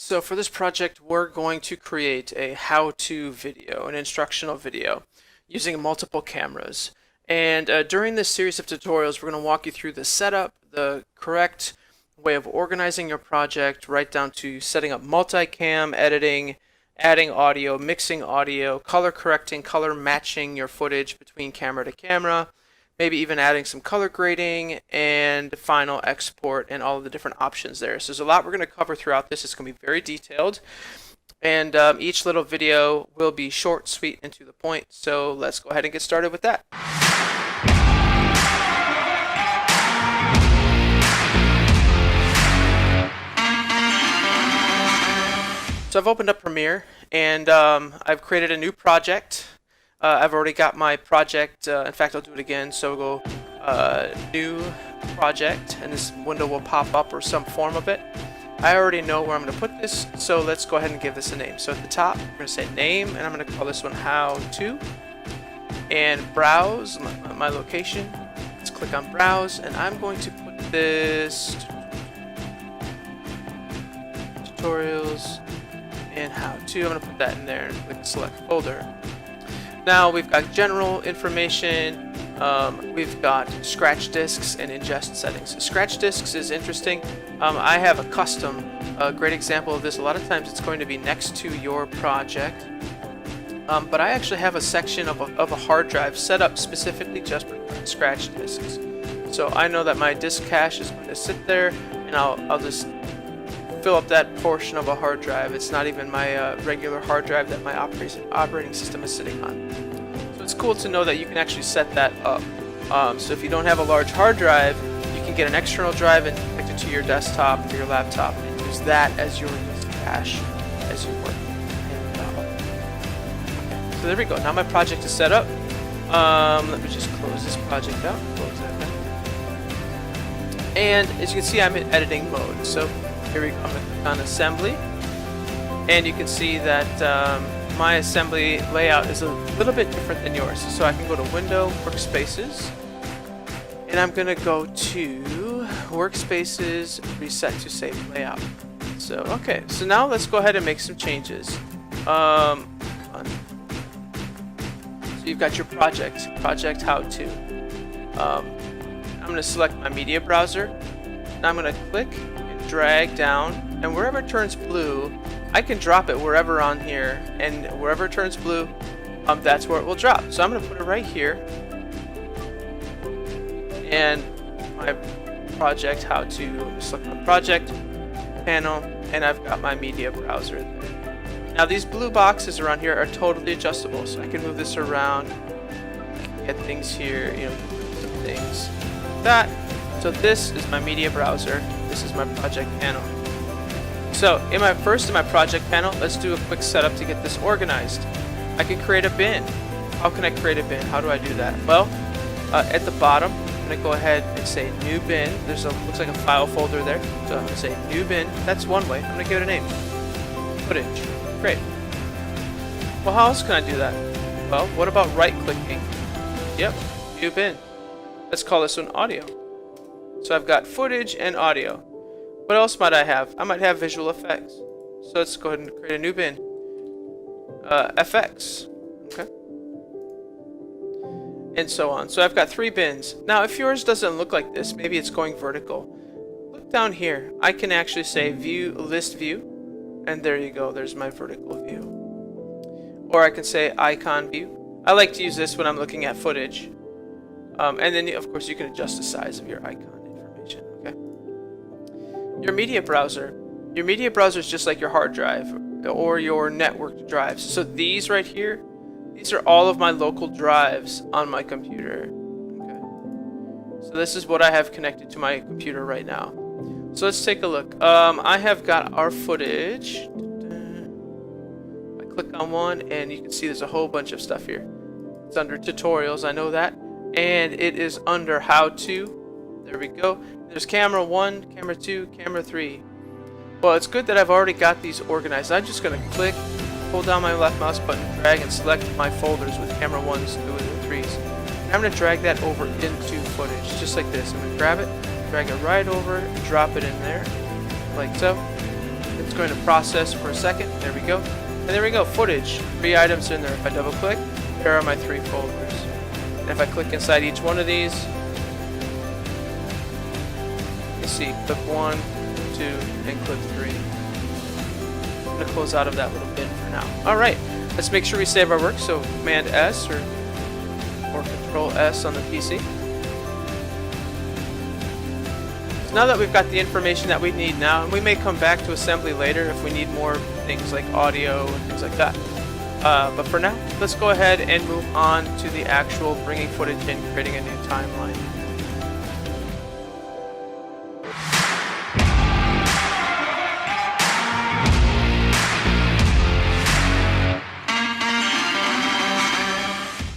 So for this project, we're going to create a how-to video, an instructional video, using multiple cameras. And during this series of tutorials, we're going to walk you through the setup, the correct way of organizing your project, right down to setting up multicam, editing, adding audio, mixing audio, color correcting, color matching your footage between camera to camera, maybe even adding some color grading and final export and all of the different options there. So there's a lot we're going to cover throughout this. It's going to be very detailed, and each little video will be short, sweet, and to the point. So let's go ahead and get started with that. So I've opened up Premiere, and I've created a new project. I've already got my project. In fact, I'll do it again. So we'll go new project, and this window will pop up, or some form of it. I already know where I'm going to put this, so let's go ahead and give this a name. So at the top, I'm going to say name, and I'm going to call this one how to, and browse my location. Let's click on browse, and I'm going to put this tutorials and how to. I'm going to put that in there and click select folder. Now we've got general information, we've got scratch disks and ingest settings. Scratch disks is interesting. I have a custom, great example of this. A lot of times it's going to be next to your project, but I actually have a section of a hard drive set up specifically just for scratch disks. So I know that my disk cache is going to sit there, and I'll just fill up that portion of a hard drive. It's not even my regular hard drive that my operating system is sitting on. So it's cool to know that you can actually set that up. So if you don't have a large hard drive, you can get an external drive and connect it to your desktop or your laptop and use that as your disk cache as you work. Okay. So there we go. Now my project is set up. Let me just close this project out. Close that down. And as you can see, I'm in editing mode. So here we go. I'm going to click on assembly, and you can see that my assembly layout is a little bit different than yours. So I can go to Window, Workspaces, and I'm going to go to Workspaces, Reset to Save Layout. So okay, so now let's go ahead and make some changes. So you've got your project how to. I'm going to select my media browser, and I'm going to click drag down, and wherever it turns blue, I can drop it wherever on here, and wherever it turns blue, that's where it will drop. So I'm going to put it right here, and my project how to, select my project panel, and I've got my media browser there. Now these blue boxes around here are totally adjustable, so I can move this around, get things here, some things like that. So this is my media browser. This is my project panel. So in my project panel, let's do a quick setup to get this organized. I can create a bin. How can I create a bin? How do I do that? Well, at the bottom, I'm going to go ahead and say new bin. Looks like a file folder there. So I'm going to say new bin. That's one way. I'm going to give it a name. Footage. Great. Well, how else can I do that? Well, what about right-clicking? Yep, new bin. Let's call this one audio. So I've got footage and audio. What else might I have? I might have visual effects. So let's go ahead and create a new bin. FX. Okay. And so on. So I've got 3 bins. Now if yours doesn't look like this, maybe it's going vertical. Look down here. I can actually say view, list view. And there you go. There's my vertical view. Or I can say icon view. I like to use this when I'm looking at footage. And then of course you can adjust the size of your icon. Okay. Your media browser is just like your hard drive or your networked drives. So these right here, these are all of my local drives on my computer. Okay. So this is what I have connected to my computer right now. So let's take a look. I have got our footage. I click on one, and you can see there's a whole bunch of stuff here. It's under tutorials, I know that, and it is under how to. There we go. There's camera 1, camera 2, camera 3. Well, it's good that I've already got these organized. I'm just going to click, hold down my left mouse button, drag, and select my folders with camera 1s, 2s, and 3s. And I'm going to drag that over into footage, just like this. I'm going to grab it, drag it right over, and drop it in there, like so. It's going to process for a second. There we go. And there we go, footage. 3 items in there. If I double click, here are my 3 folders. And if I click inside each one of these, you see, clip 1, 2, and clip 3. I'm going to close out of that little bin for now. Alright, let's make sure we save our work. So Command S or Control S on the PC. So now that we've got the information that we need now, and we may come back to assembly later if we need more things like audio and things like that. But for now, let's go ahead and move on to the actual bringing footage in, creating a new timeline.